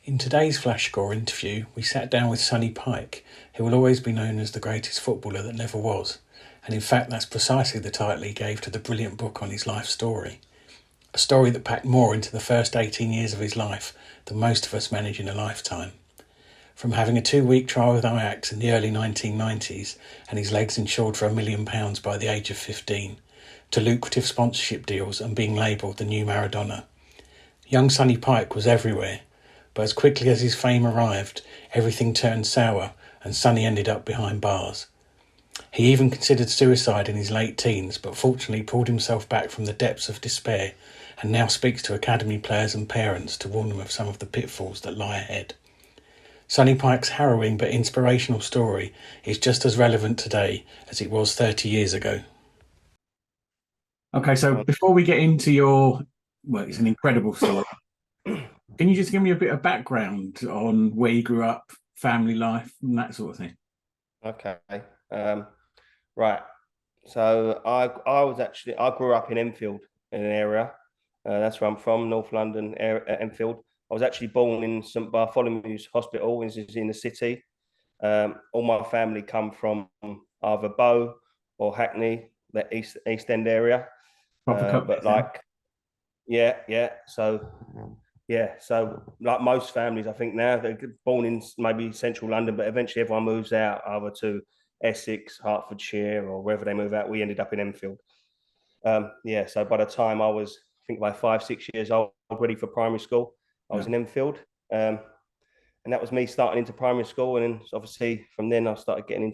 In today's Flashscore interview, we sat down with Sonny Pike, who will always be known as the greatest footballer that never was, and in fact that's precisely the title he gave to the brilliant book on his life story. A story that packed more into the first 18 years of his life than most of us manage in a lifetime. From having a 2-week trial with Ajax in the early 1990s and his legs insured for £1 million by the age of 15, to lucrative sponsorship deals and being labelled the new Maradona. Young Sonny Pike was everywhere, but as quickly as his fame arrived, everything turned sour and Sonny ended up behind bars. He even considered suicide in his late teens, but fortunately pulled himself back from the depths of despair and now speaks to academy players and parents to warn them of some of the pitfalls that lie ahead. Sonny Pike's harrowing but inspirational story is just as relevant today as it was 30 years ago. Okay, so before we get into well, it's an incredible story. Can you just give me a bit of background on where you grew up, family life, and that sort of thing? Okay. Right. So I grew up in Enfield in an area. That's where I'm from, North London, Enfield. I was actually born in St Bartholomew's Hospital, which is in the city. All my family come from either Bow or Hackney, the East End area. Proper company. But like, yeah. So like most families, I think now they're born in maybe central London, but eventually everyone moves out either to Essex, Hertfordshire, or wherever they move out. We ended up in Enfield. So by the time I was, I think, by 5, 6 years old, ready for primary school, I was in Enfield, and that was me starting into primary school. And then obviously from then I started getting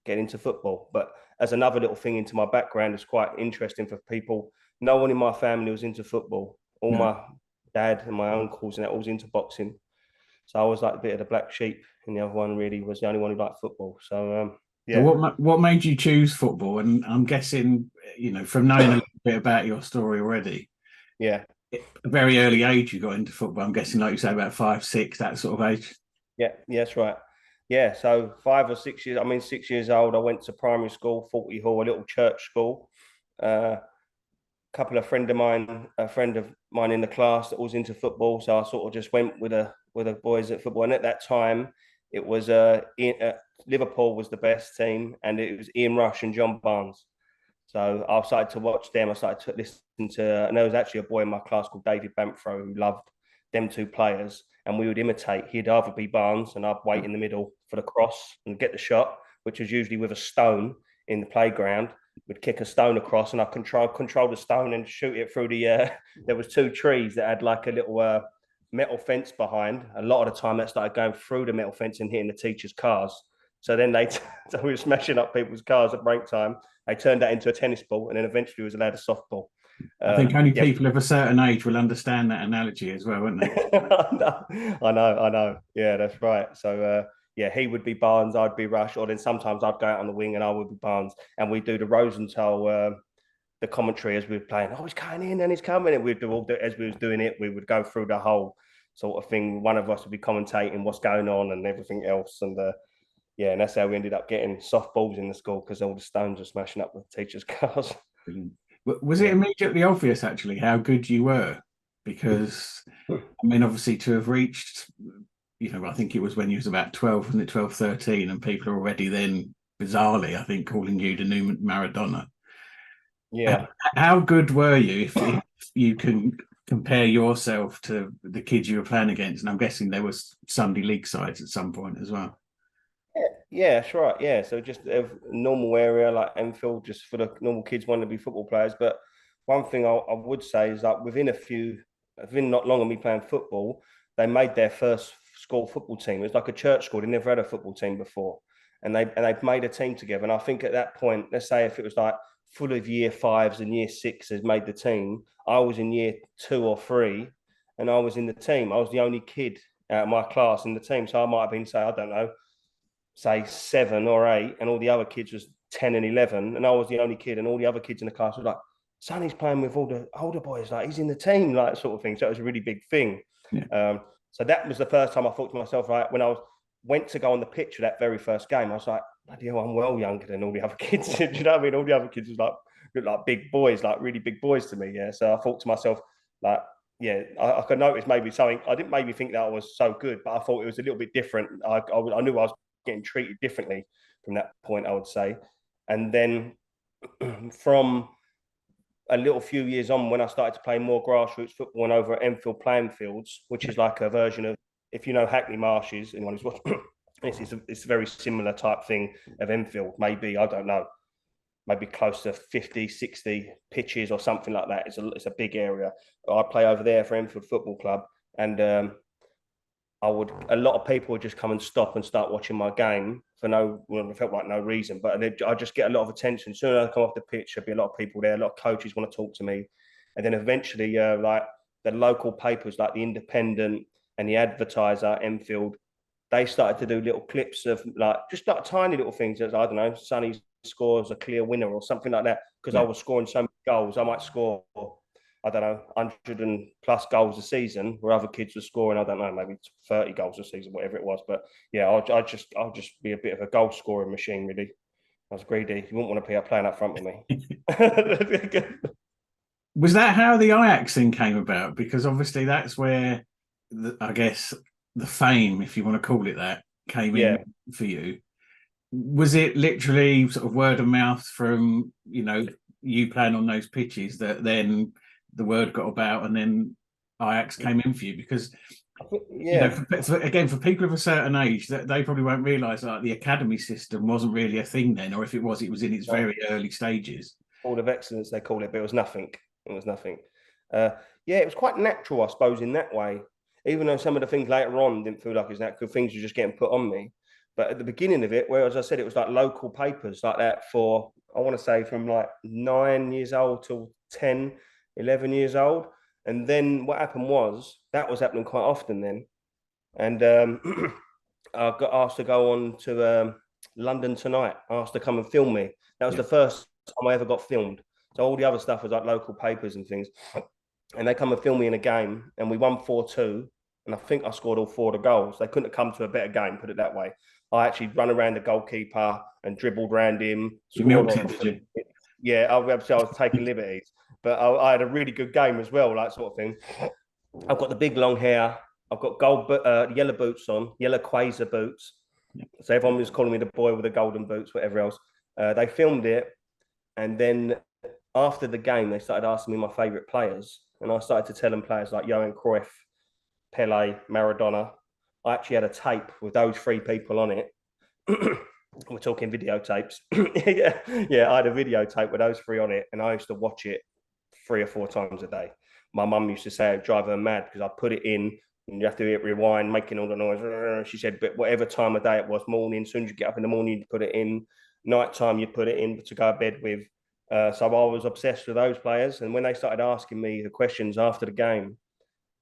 into football. But as another little thing into my background, it's quite interesting for people. No one in my family was into football. All Yeah. my dad and my uncles and that all was into boxing. So I was like a bit of the black sheep, and the other one really was the only one who liked football. So So yeah, what made you choose football? And I'm guessing, from knowing a little bit about your story already, yeah, at a very early age you got into football. I'm guessing, like you say, about 5, 6, that sort of age. yeah, that's right. Yeah, so 5 or 6 years. I mean, 6 years old. I went to primary school, Forty Hall, a little church school. Couple of a friend of mine in the class that was into football, so I sort of just went with the boys at football. And at that time, it was Liverpool was the best team, and it was Ian Rush and John Barnes. So I started to watch them. I started to listen to, and there was actually a boy in my class called David Bamfro who loved them two players, and we would imitate. He'd either be Barnes, and I'd wait in the middle for the cross and get the shot, which was usually with a stone in the playground. Would kick a stone across, and I control the stone and shoot it through the. There was two trees that had like a little metal fence behind. A lot of the time, that started going through the metal fence and hitting the teachers' cars. So then so we were smashing up people's cars at break time. They turned that into a tennis ball, and then eventually was allowed a softball. I think only Yeah, people of a certain age will understand that analogy as well, won't they? I know. Yeah, that's right. So yeah, he would be Barnes, I'd be Rush, or then sometimes I'd go out on the wing and I would be Barnes, and we'd do the Rosenthal, the commentary as we were playing. Oh, he's coming in and he's coming, and we'd do all as we was doing it. We would go through the whole sort of thing. One of us would be commentating what's going on and everything else, and yeah, and that's how we ended up getting soft balls in the school because all the stones were smashing up the teachers' cars. Brilliant. Was it Yeah. immediately obvious, actually, how good you were? Because, I mean, obviously, to have reached, I think it was when you was about 12, wasn't it, 12, 13, and people are already then, bizarrely, I think, calling you the new Maradona. Yeah. How good were you if you can compare yourself to the kids you were playing against? And I'm guessing there was Sunday league sides at some point as well. Yeah, that's right. Yeah, so just a normal area like Enfield, just for the normal kids wanting to be football players. But one thing I would say is that within not long of me playing football, they made their first school football team. It was like a church school. They never had a football team before, and they've made a team together. And I think at that point, let's say if it was like full of year fives and year sixes made the team, I was in year 2 or 3, and I was in the team. I was the only kid out of my class in the team, so I might have been, say, I don't know, say 7 or 8, and all the other kids was 10 and 11, and I was the only kid, and all the other kids in the class were like, Sonny's playing with all the older boys, like he's in the team, like sort of thing. So it was a really big thing. Yeah. So that was the first time I thought to myself, right, when I went to go on the pitch of that very first game, I was like, bloody hell, I'm well younger than all the other kids. Do you know what I mean? All the other kids was like looked like big boys, like really big boys to me. Yeah. So I thought to myself, like, yeah, I could notice maybe something. I didn't maybe think that I was so good, but I thought it was a little bit different. I knew I was getting treated differently from that point, I would say. And then from a little few years on, when I started to play more grassroots football and over at Enfield playing fields, which is like a version of, if you know Hackney Marshes, anyone who's watching, it's a very similar type thing of Enfield, maybe, I don't know, maybe close to 50, 60 pitches or something like that. It's a big area. I play over there for Enfield Football Club, and a lot of people would just come and stop and start watching my game for it felt like no reason, but I just get a lot of attention. As soon as I come off the pitch, there'll be a lot of people there, a lot of coaches want to talk to me. And then eventually, like the local papers like the Independent and the Advertiser, Enfield, they started to do little clips of just like tiny little things. As I don't know, Sonny scores a clear winner or something like that. Because I was scoring so many goals, I might score, I don't know, 100 and plus goals a season, where other kids were scoring, I don't know, maybe 30 goals a season, whatever it was. But yeah, I'll just be a bit of a goal scoring machine, really. I was greedy. You wouldn't want to be playing up front with me. Was that how the Ajax thing came about? Because obviously that's where, I guess, the fame, if you want to call it that, came in for you. Was it literally sort of word of mouth from, you playing on those pitches that then the word got about and then Ajax came in for you? Because, for people of a certain age, that they probably won't realise that the academy system wasn't really a thing then, or if it was in its very early stages. Hall of Excellence, they call it, but it was nothing. It was nothing. It was quite natural, I suppose, in that way. Even though some of the things later on didn't feel like it was natural, things were just getting put on me. But at the beginning of it, where, as I said, it was like local papers like that for, I want to say, from like 9 years old till 10, 11 years old. And then what happened was, that was happening quite often then. And I got asked to go on to London Tonight, asked to come and film me. That was the first time I ever got filmed. So all the other stuff was like local papers and things. And they come and film me in a game, and we won 4-2. And I think I scored all 4 of the goals. They couldn't have come to a better game, put it that way. I actually run around the goalkeeper and dribbled around him. You milked it, did you? Yeah, I was taking liberties. But I had a really good game as well, that sort of thing. I've got the big long hair. I've got yellow boots on, yellow Quasar boots. So everyone was calling me the boy with the golden boots, whatever else. They filmed it. And then after the game, they started asking me my favourite players. And I started to tell them players like Johan Cruyff, Pele, Maradona. I actually had a tape with those 3 people on it. We're talking videotapes. I had a videotape with those 3 on it, and I used to watch it 3 or 4 times a day. My mum used to say it drive her mad because I put it in and you have to hit rewind, making all the noise. She said, but whatever time of day it was, morning, as soon as you get up in the morning, you put it in. Nighttime, you put it in to go to bed with. So I was obsessed with those players. And when they started asking me the questions after the game,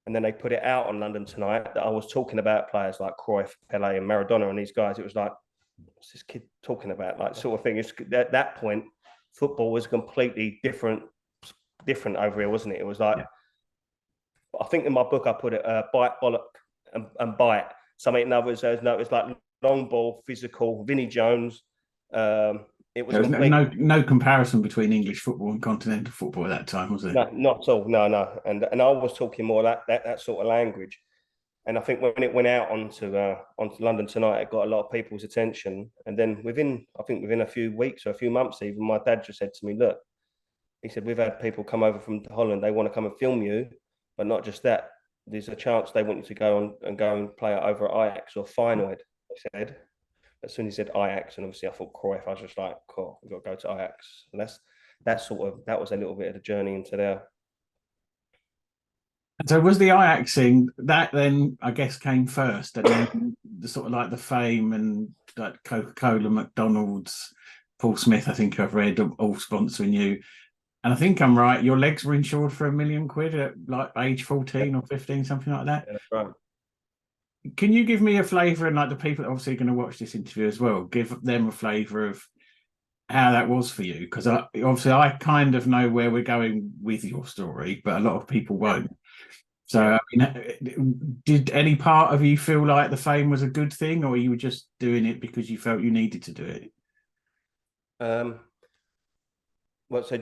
and then they put it out on London Tonight that I was talking about players like Cruyff, Pele, and Maradona and these guys, it was like, what's this kid talking about? Like, sort of thing. At that point, football was completely different over here, wasn't it? It was like, I think in my book I put it bite, bollock, and bite. Something in others says no, it's like long ball, physical. Vinnie Jones. It was no comparison between English football and continental football at that time, was there? No, not at all. No. And I was talking more that sort of language. And I think when it went out onto London Tonight, it got a lot of people's attention. And then within a few weeks or a few months, even my dad just said to me, "Look," he said, "we've had people come over from Holland. They want to come and film you, but not just that. There's a chance they want you to go and play it over at Ajax or Feyenoord." He said. As soon as he said Ajax, and obviously I thought Cruyff, I was just like, "Cool, we've got to go to Ajax." And that was a little bit of the journey into there. So was the Ajax thing that then I guess came first, and then the sort of like the fame and like Coca-Cola, McDonald's, Paul Smith, I think I've read, all sponsoring you. And I think I'm right, your legs were insured for £1 million at like age 14 or 15, something like that. Yeah, that's right. Can you give me a flavour, and like the people that obviously are going to watch this interview as well, give them a flavour of how that was for you? Because I kind of know where we're going with your story, but a lot of people won't. So, I mean, did any part of you feel like the fame was a good thing, or you were just doing it because you felt you needed to do it? Well, so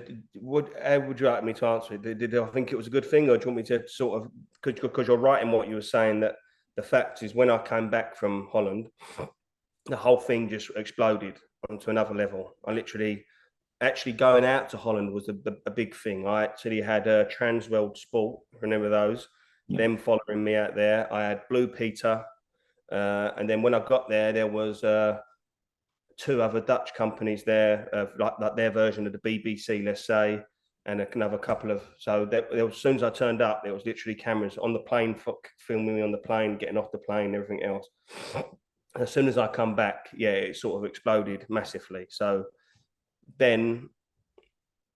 how would you like me to answer it? Did I think it was a good thing, or do you want me to sort of, because you're right in what you were saying, that the fact is when I came back from Holland, the whole thing just exploded onto another level. I literally actually going out to Holland was a big thing. I actually had a Transworld Sport, remember those? Yeah. Them following me out there. I had Blue Peter, and then when I got there, there was two other Dutch companies there, like their version of the BBC, let's say, and another couple of. So as soon as I turned up, there was literally cameras on the plane, filming me on the plane, getting off the plane, everything else. As soon as I come back, yeah, it sort of exploded massively. So then,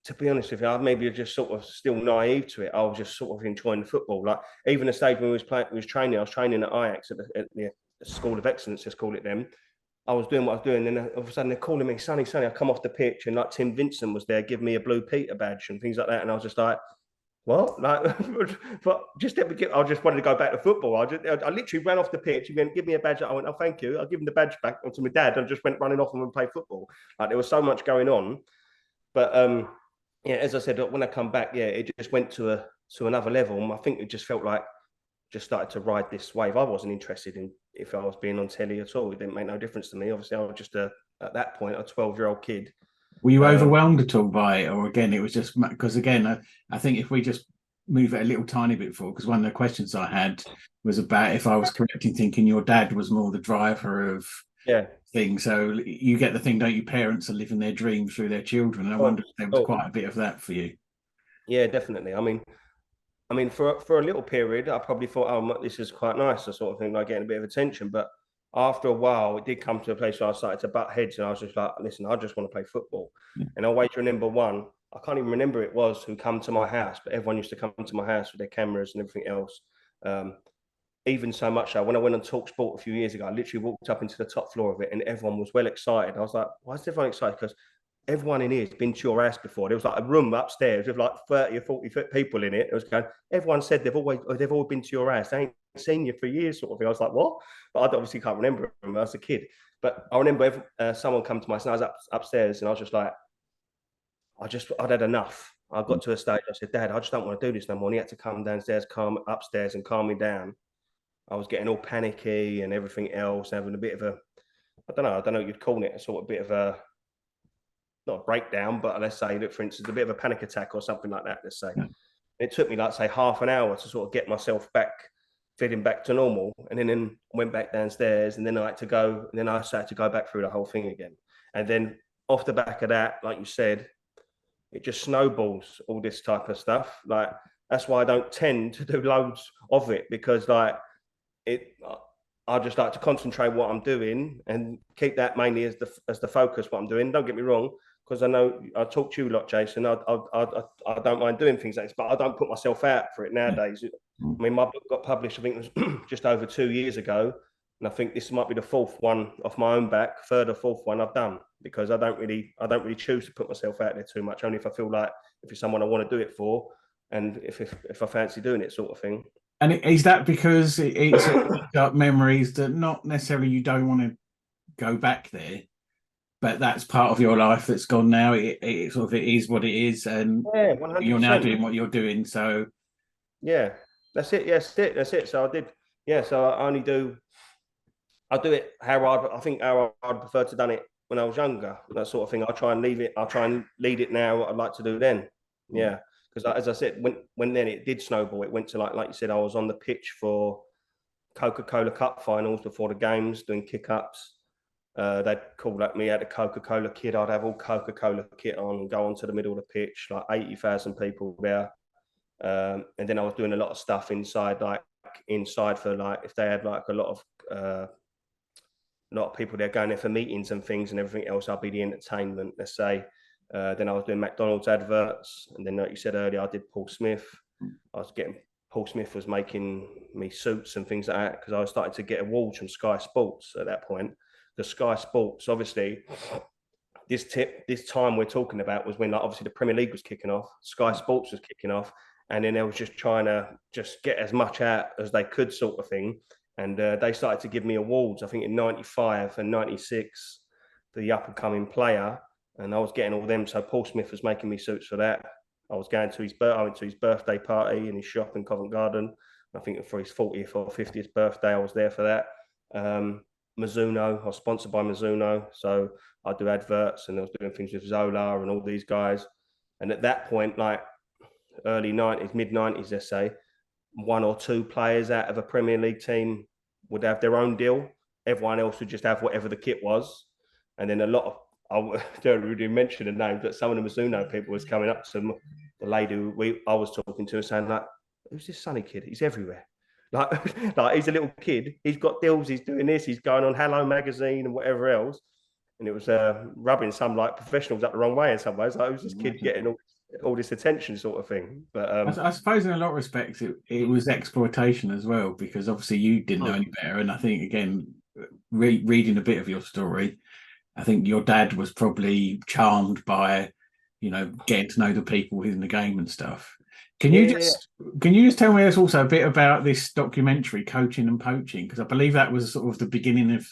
to be honest with you, I maybe just sort of still naive to it. I was just sort of enjoying the football. Like even the stage when we was playing, we was training. I was training at Ajax at the School of Excellence, let's call it them. I was doing what I was doing, and then all of a sudden they're calling me, Sonny, Sonny. I come off the pitch, and like Tim Vincent was there, giving me a Blue Peter badge and things like that, and I was just like, "What?" Like, but just let me get. I just wanted to go back to football. I literally ran off the pitch. He went, "Give me a badge." I went, "Oh, thank you." I give him the badge back to my dad, and just went running off and went play football. Like there was so much going on, but yeah, as I said, when I come back, yeah, it just went to another level. I think it just felt like just started to ride this wave. I wasn't interested in if I was being on telly at all. It didn't make no difference to me. Obviously, I was just at that point a 12-year-old kid. Were you Um, overwhelmed at all by it, or again, it was just because again, I think if we just move it a little tiny bit forward, because one of the questions I had was about if I was correct in thinking your dad was more the driver of yeah, things. So you get the thing, don't you? Parents are living their dreams through their children, and I wonder oh, if there was oh, quite a bit of that for you. yeah, definitely. I mean, for a little period, I probably thought, oh, this is quite nice, the sort of thing, like getting a bit of attention. But after a while, it did come to a place where I started to butt heads, and I was just like, listen, I just want to play football. Yeah. And I always remember one. I can't even remember it was who come to my house, but everyone used to come to my house with their cameras and everything else. Um, Even so much so when I went on Talk Sport a few years ago, I literally walked up into the top floor of it, and everyone was well excited. I was like, why is everyone excited? Because everyone in here has been to your house before. There was like a room upstairs with like 30 or 40 people in it. It was going, everyone said they've all been to your house. They ain't seen you for years, sort of thing. I was like, what? But I obviously can't remember them. I was a kid. But I remember someone come to my house, and I was upstairs, and I was just like, I'd had enough. I got to a stage, I said, Dad, I just don't want to do this no more. And he had to come downstairs, upstairs and calm me down. I was getting all panicky and everything else, having a bit of a, I don't know what you'd call it, a sort of bit of a, not a breakdown, but let's say that, for instance, a bit of a panic attack or something like that, let's say. Yeah. It took me, like, say, half an hour to sort of get myself back, feeling back to normal. And then went back downstairs, and then I had to go, and then I had to go back through the whole thing again. And then off the back of that, like you said, it just snowballs all this type of stuff. Like, that's why I don't tend to do loads of it, because, like, it I just like to concentrate what I'm doing and keep that mainly as the focus what I'm doing. Don't get me wrong, because I know I talk to you a lot, Jason. I don't mind doing things like this, but I don't put myself out for it Yeah. nowadays. I mean, my book got published, I think it was just over 2 years ago, and I think this might be the fourth one off my own back, third or fourth one I've done, because I don't really choose to put myself out there too much. Only if I feel like if it's someone I want to do it for, and if I fancy doing it, sort of thing. And is that because it's got memories that not necessarily you don't want to go back there, but that's part of your life that's gone now. It sort of it is what it is, and Yeah, one hundred you're now percent. doing what you're doing. So Yeah, that's it. Yes, yeah, that's it. So I did. Yeah, so I do it how I think how I'd prefer to done it when I was younger. That sort of thing. I try and leave it. I try and lead it now. What I'd like to do then. Yeah, because as I said, when then it did snowball. It went to like you said. I was on the pitch for Coca-Cola Cup finals before the games, doing kick-ups. They'd call at me at the Coca-Cola kit. I'd have all Coca-Cola kit on and go onto the middle of the pitch, like 80,000 people there. And then I was doing a lot of stuff inside for like if they had like a lot of people there going there for meetings and things and everything else. I'll be the entertainment, let's say. Then I was doing McDonald's adverts, and then like you said earlier, I did Paul Smith. I was getting Paul Smith was making me suits and things like that because I was starting to get awards from Sky Sports at that point. The Sky Sports, obviously, this time we're talking about was when like, obviously the Premier League was kicking off, Sky Sports was kicking off, and then they was just trying to just get as much out as they could, sort of thing. And they started to give me awards. I think in '95 and '96, the up and coming player. and I was getting all them. So Paul Smith was making me suits for that. I was going to I went to his birthday party in his shop in Covent Garden. I think for his 40th or 50th birthday, I was there for that. Mizuno, I was sponsored by Mizuno, so I do adverts, and I was doing things with Zola and all these guys. And at that point, like early 90s, mid 90s, let's say, one or two players out of a Premier League team would have their own deal. Everyone else would just have whatever the kit was. And then a lot of, I don't really mention the name, but some of the Mizuno people was coming up to the lady I was talking to and saying, like, who's this Sonny kid? He's everywhere. Like he's a little kid. He's got deals. He's doing this. He's going on Hello magazine and whatever else. And it was rubbing some like professionals up the wrong way in some ways. Like, who's this kid getting all this attention, sort of thing? But I suppose in a lot of respects it was exploitation as well, because obviously you didn't know any better. And I think, again, reading a bit of your story, I think your dad was probably charmed by, getting to know the people within the game and stuff. Can you just tell me also a bit about this documentary, Coaching and Poaching? Because I believe that was sort of the beginning of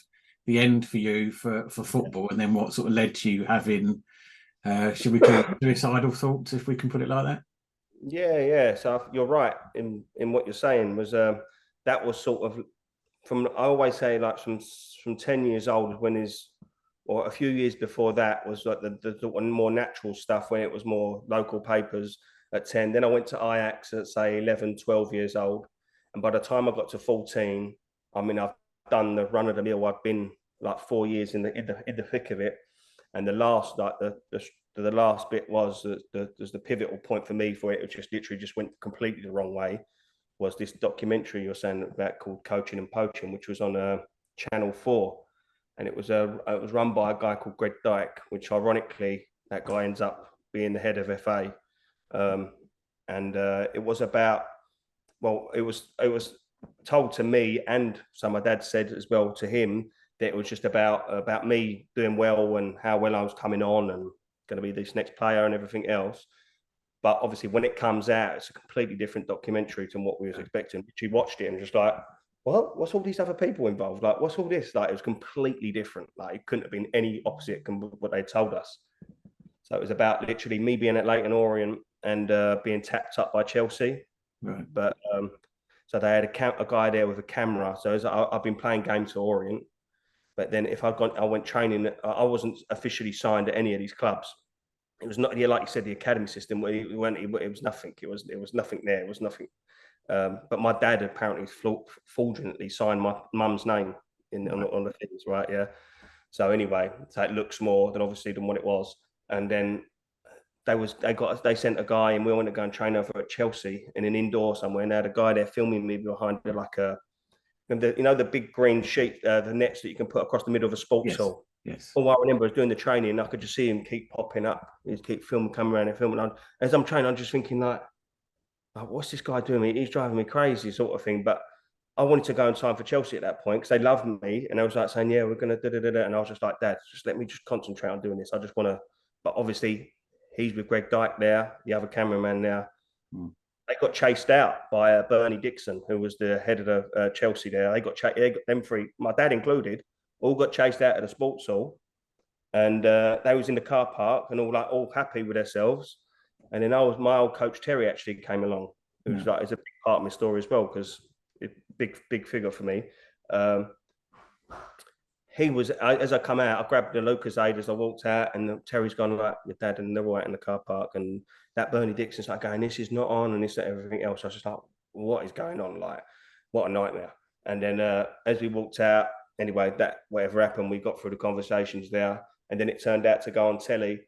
the end for you for football, and then what sort of led to you having, should we call it suicidal thoughts, if we can put it like that? Yeah. So you're right in what you're saying. Was that was sort of from, I always say, like from 10 years old, when his, or a few years before that, was like the more natural stuff, when it was more local papers at 10. Then I went to Ajax at, say, 11, 12 years old. And by the time I got to 14, I mean, I've done the run of the mill. I've been like 4 years in the thick of it. And the last, like the last bit was the pivotal point for me, for it. It just literally just went completely the wrong way. Was this documentary you're saying about, called Coaching and Poaching, which was on Channel 4. And it was run by a guy called Greg Dyke, which ironically, that guy ends up being the head of FA. And it was about, well, it was told to me, and so my dad said as well to him, that it was just about me doing well and how well I was coming on and going to be this next player and everything else. But obviously, when it comes out, it's a completely different documentary to what we was expecting. She watched it and just like, well, what's all these other people involved? Like, what's all this? Like, it was completely different. Like, it couldn't have been any opposite from what they told us. So it was about literally me being at Leyton Orient and being tapped up by Chelsea. Right. But so they had a guy there with a camera. So I've been playing games for Orient, but then if I went training, I wasn't officially signed at any of these clubs. It was not, yeah, like you said, the academy system where it was nothing. It was nothing there. It was nothing. But my dad apparently fraudulently signed my mum's name on the things, right? Yeah. So anyway, so it looks more than obviously than what it was. And then they sent a guy, and we went to go and train over at Chelsea in an indoor somewhere. And they had a guy there filming me behind like the big green sheet, the nets that you can put across the middle of a sports hall. Yes. All I remember was doing the training, I could just see him keep popping up. He'd keep filming, coming around and filming. As I'm training, I'm just thinking like, what's this guy doing? He's driving me crazy, sort of thing. But I wanted to go and sign for Chelsea at that point because they loved me, and I was like saying, "Yeah, we're gonna da da da," and I was just like, "Dad, just let me just concentrate on doing this. I just want to." But obviously, he's with Greg Dyke there, the other cameraman there. They got chased out by Bernie Dixon, who was the head of the Chelsea there. They got them three, my dad included, all got chased out of the sports hall, and they was in the car park and all happy with themselves. And then my old coach Terry actually came along, who's like, is a big part of my story as well, because big figure for me. He was, as I come out, I grabbed the Lucas aid as I walked out, and Terry's gone like, your dad, and they're right in the car park, and that Bernie Dixon's like going, this is not on, and this and everything else. I was just like, what is going on? Like, what a nightmare. And then as we walked out, anyway, that whatever happened, we got through the conversations there, and then it turned out to go on telly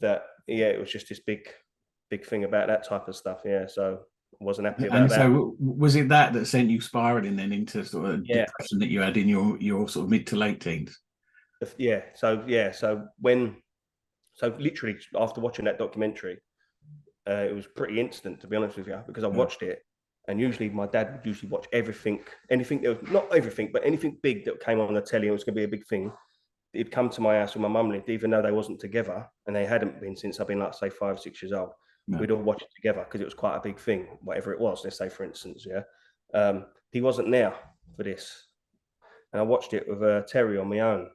that it was just this big thing about that type of stuff. Yeah, so wasn't happy about that. So was it that sent you spiraling then into sort of depression that you had in your sort of mid to late teens? Yeah. So literally after watching that documentary, it was pretty instant, to be honest with you, because I watched it, and usually my dad would usually watch anything that was, not everything, but anything big that came on the telly and it was going to be a big thing. He'd come to my house where my mum lived, even though they wasn't together, and they hadn't been since I've been like, say, 5 or 6 years old. We'd all watch it together because it was quite a big thing, whatever it was. Let's say, for instance, he wasn't there for this, and I watched it with Terry on my own.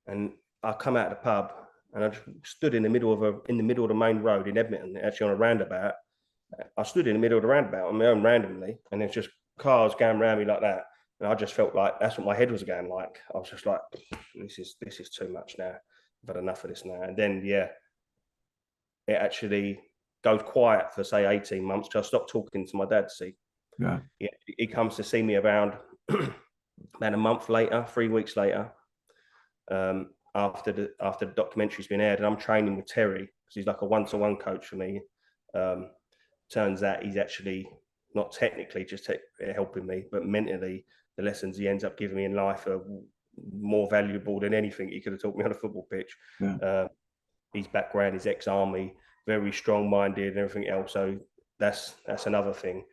And I come out of the pub, and I just stood in the middle of the main road in Edmonton, actually on a roundabout. I stood in the middle of the roundabout on my own randomly, and there's just cars going around me like that. And I just felt like that's what my head was going like. I was just like, this is too much now. I've had enough of this now. And then it actually goes quiet for say 18 months because I stopped talking to my dad. See, Yeah. He comes to see me around about a month later, 3 weeks later, after the documentary's been aired, and I'm training with Terry because he's like a one-to-one coach for me. Turns out he's actually not technically just helping me, but mentally, the lessons he ends up giving me in life are more valuable than anything he could have taught me on a football pitch. Yeah. His background, his ex-army, very strong-minded and everything else. So that's another thing.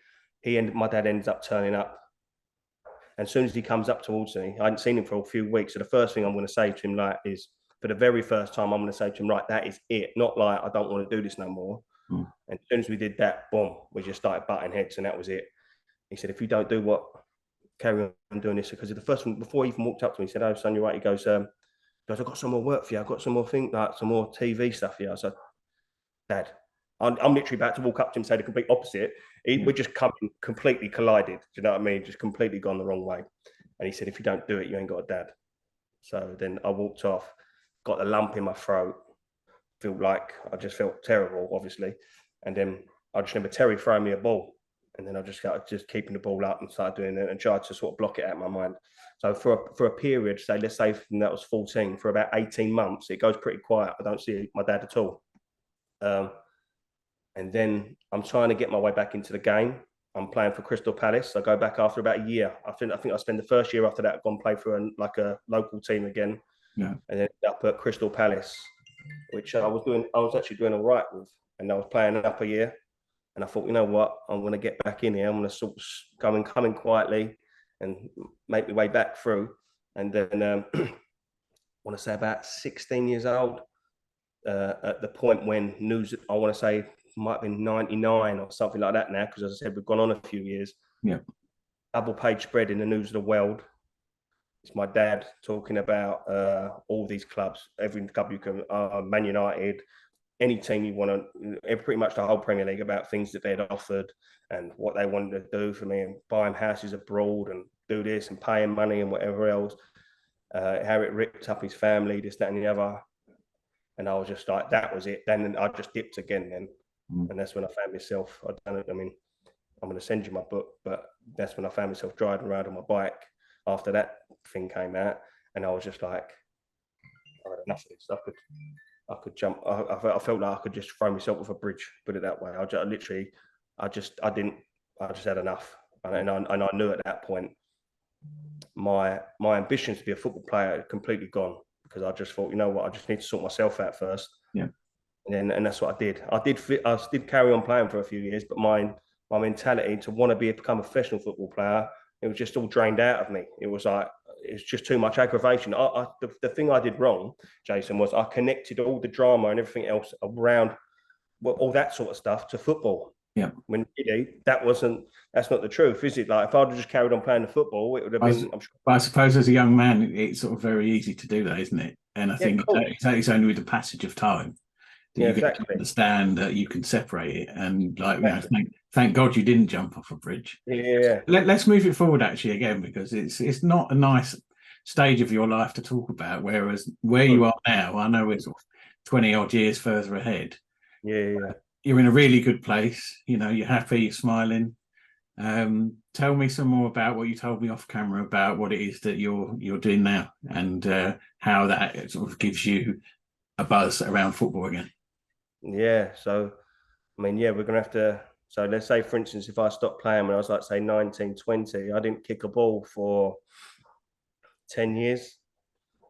My dad ends up turning up. And as soon as he comes up towards me, I hadn't seen him for a few weeks. So the first thing I'm going to say to him is, for the very first time, I'm going to say to him, right, that is it. Not like I don't want to do this no more. Mm. And as soon as we did that, boom, we just started butting heads, and that was it. He said, if you don't carry on doing this, because the first one, before he even walked up to me, he said, oh, son, you're right. He goes, I've got some more work for you. I've got some more things, like some more TV stuff for you. I said, Dad, I'm literally about to walk up to him and say the complete opposite. We're just completely collided. Do you know what I mean? Just completely gone the wrong way. And he said, if you don't do it, you ain't got a dad. So then I walked off, got the lump in my throat, I just felt terrible, obviously. And then I just remember Terry throwing me a ball. And then I just started just keeping the ball up and started doing it and tried to sort of block it out of my mind. So for a period, let's say from that was 14, for about 18 months, it goes pretty quiet. I don't see my dad at all. And then I'm trying to get my way back into the game. I'm playing for Crystal Palace. I go back after about a year. I think I spend the first year after that, I've gone play for a local team again. Yeah. And then up at Crystal Palace, which I was actually doing all right with. And I was playing up a year. And I thought, you know what? I'm going to get back in here. I'm going to sort of come in quietly and make my way back through. And then I want to say about 16 years old, at the point when news, I want to say, might have been 99 or something like that now, because as I said, we've gone on a few years. Yeah. Double page spread in the News of the World. It's my dad talking about all these clubs, every club you can, Man United, any team you want to, pretty much the whole Premier League, about things that they'd offered and what they wanted to do for me, and buying houses abroad and do this and paying money and whatever else, how it ripped up his family, this, that and the other. And I was just like, that was it. Then I just dipped again then. And that's when I found myself, I'm going to send you my book, but that's when I found myself driving around on my bike after that thing came out. And I was just like, I had enough of this. I could jump. I felt like I could just throw myself off a bridge, put it that way. I just had enough. And I knew at that point, my ambitions to be a football player had completely gone, because I just thought, you know what, I just need to sort myself out first. Yeah. And that's what I did. I did carry on playing for a few years, but my mentality to want to become a professional football player, it was just all drained out of me. It was like, it's just too much aggravation. The thing I did wrong, Jason, was I connected all the drama and everything else around, well, all that sort of stuff to football. Yeah. When really, that's not the truth, is it? Like, if I'd have just carried on playing the football, it would have been. But I suppose as a young man, it's sort of very easy to do that, isn't it? And I think it's only with the passage of time that you get to understand that you can separate it. And thank God you didn't jump off a bridge. Yeah. Let's move it forward actually again, because it's not a nice stage of your life to talk about. Whereas where you are now, I know it's 20 odd years further ahead. Yeah. You're in a really good place. You're happy, you're smiling. Tell me some more about what you told me off camera about what it is that you're doing now, and how that sort of gives you a buzz around football again. Yeah. So, we're going to have to. So let's say, for instance, if I stopped playing when I was like, say, 19, 20, I didn't kick a ball for 10 years,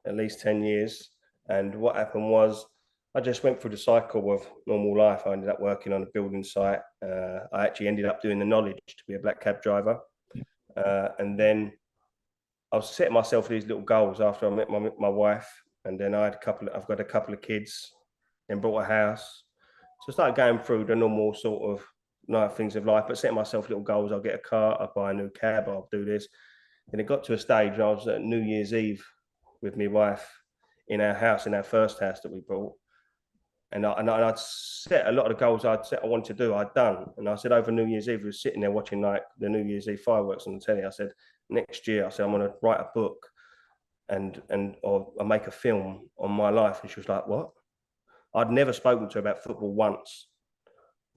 at least 10 years. And what happened was, I just went through the cycle of normal life. I ended up working on a building site. I actually ended up doing the knowledge to be a black cab driver. And then I was setting myself these little goals after I met my wife. And then I've got a couple of kids, then bought a house. So I started going through the normal sort of things of life, but setting myself little goals. I'll get a car, I'll buy a new cab, I'll do this. And it got to a stage where I was at New Year's Eve with my wife in our house, in our first house that we bought. I'd set a lot of the goals I wanted to do, I'd done. And I said over New Year's Eve, we were sitting there watching like the New Year's Eve fireworks on the telly. I said, next year, I said, I'm going to write a book or make a film on my life. And she was like, what? I'd never spoken to her about football once.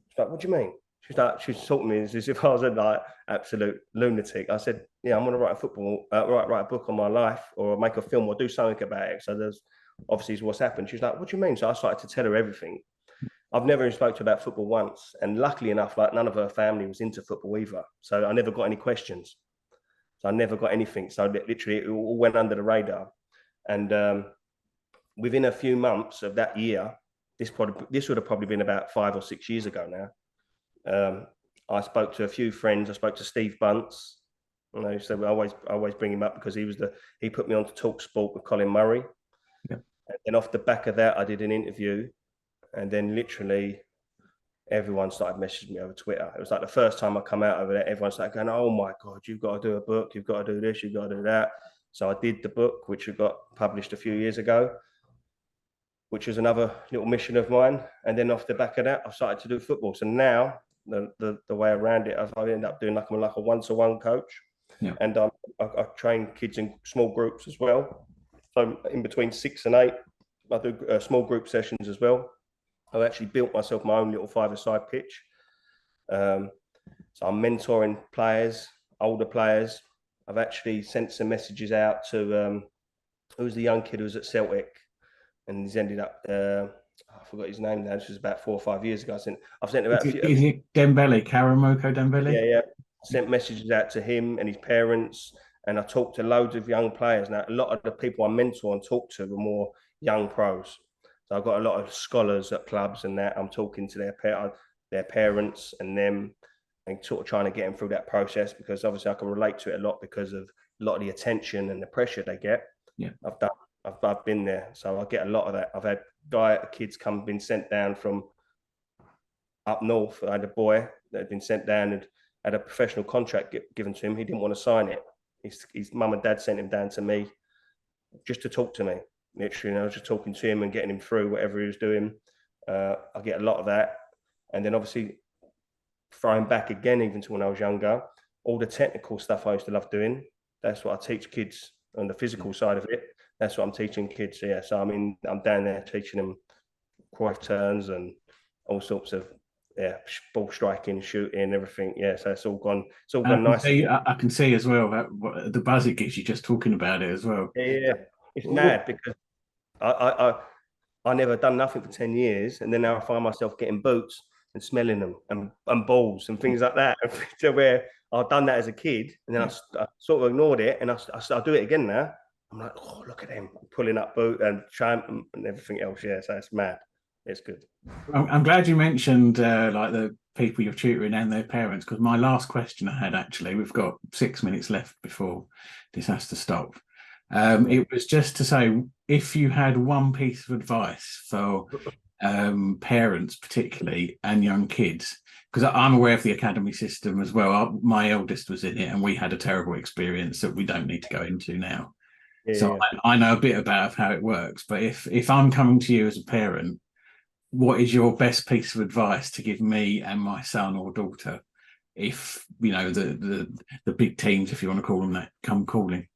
She's like, what do you mean? She was talking to me as if I was a like absolute lunatic. I said, yeah, I'm going to write write a book on my life, or make a film, or do something about it. So there's obviously what's happened. She's like, what do you mean? So I started to tell her everything. I've never even spoke to her about football once, and luckily enough, like none of her family was into football either. So I never got any questions. So I never got anything. So literally, it all went under the radar. And within a few months of that year, this would have probably been about 5 or 6 years ago now. I spoke to a few friends. I spoke to Steve Bunce. You know, so I always bring him up because he put me on to Talk Sport with Colin Murray. Yeah. And then off the back of that, I did an interview, and then literally everyone started messaging me over Twitter. It was like the first time I come out over there, everyone started going, "Oh my God, you've got to do a book. You've got to do this. You've got to do that." So I did the book, which got published a few years ago, which was another little mission of mine. And then off the back of that, I started to do football. So now the way around it, I end up doing like I'm like a one-to-one coach. Yeah. And I train kids in small groups as well. So in between 6 and 8, I do small group sessions as well. I've actually built myself my own little five-a-side pitch. So I'm mentoring players, older players. I've actually sent some messages out to who's the young kid who was at Celtic, and he's ended up. I forgot his name now. This was about 4 or 5 years ago. I've sent about Is it Dembele, Karamoko Dembele? Yeah. Sent messages out to him and his parents, and I talked to loads of young players. Now, a lot of the people I mentor and talk to were more young pros. So I've got a lot of scholars at clubs and that. I'm talking to their parents and them, and sort of trying to get them through that process, because obviously I can relate to it a lot because of a lot of the attention and the pressure they get. Yeah. I've been there, so I get a lot of that. I've had kids been sent down from up north. I had a boy that had been sent down and had a professional contract given to him. He didn't want to sign it. His mum and dad sent him down to me just to talk to me. Literally, and I was just talking to him and getting him through whatever he was doing. I get a lot of that. And then obviously throwing back again, even to when I was younger, all the technical stuff I used to love doing. That's what I teach kids on the physical side of it. That's what I'm teaching kids. Yeah. So I mean, I'm down there teaching them Cruyff turns and all sorts of ball striking, shooting, everything. Yeah, so it's all gone. It's all gone nice. I can see as well that the buzz it gives you just talking about it as well. Yeah. It's mad because I never done nothing for 10 years, and then now I find myself getting boots and smelling them and balls and things like that. To where I've done that as a kid, and then I sort of ignored it, and I do it again now. I'm like, oh, look at them pulling up boot and trying and everything else. Yeah, so it's mad. It's good. I'm glad you mentioned like the people you're tutoring and their parents, because my last question I had, actually, we've got 6 minutes left before this has to stop. It was just to say, if you had one piece of advice for parents particularly and young kids, because I'm aware of the academy system as well. My eldest was in it and we had a terrible experience that we don't need to go into now. So I know a bit about how it works, but if I'm coming to you as a parent, what is your best piece of advice to give me and my son or daughter if, you know, the big teams, if you want to call them that, come calling?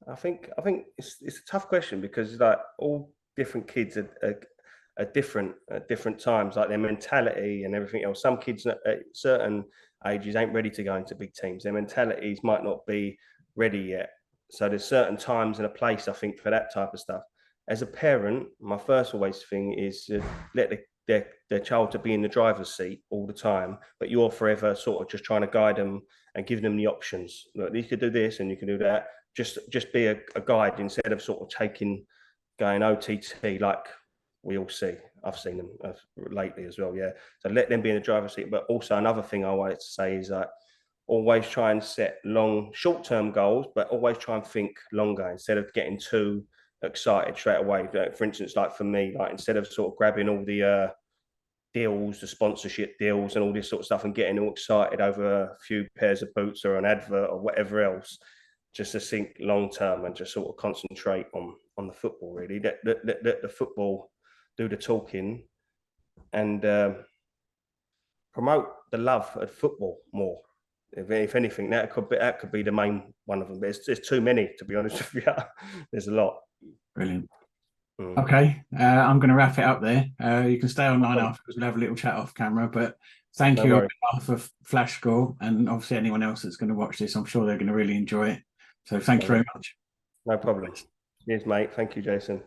I think it's a tough question, because like all different kids are different at different times, like their mentality and everything else. Some kids at certain ages ain't ready to go into big teams. Their mentalities might not be ready yet. So there's certain times and a place, I think, for that type of stuff. As a parent, my first always thing is to let their child to be in the driver's seat all the time, but you're forever sort of just trying to guide them and give them the options. Look, you could do this and you can do that. Just be a guide instead of sort of going OTT like we all see. I've seen them lately as well. Yeah. So let them be in the driver's seat. But also another thing I wanted to say is that always try and set short-term goals, but always try and think longer instead of getting too excited straight away. For instance, like for me, like instead of sort of grabbing all the deals, the sponsorship deals and all this sort of stuff and getting all excited over a few pairs of boots or an advert or whatever else, just to think long term and just sort of concentrate on the football, really. Let the football do the talking, and promote the love of football more. If anything, that could be the main one of them. But there's too many, to be honest with you. There's a lot. Brilliant. Okay, I'm going to wrap it up there. You can stay online afterwards. We'll have a little chat off camera. But thank you on behalf of Flashscore, and obviously anyone else that's going to watch this. I'm sure they're going to really enjoy it. So thank you very much. No problem. Cheers, mate. Thank you, Jason.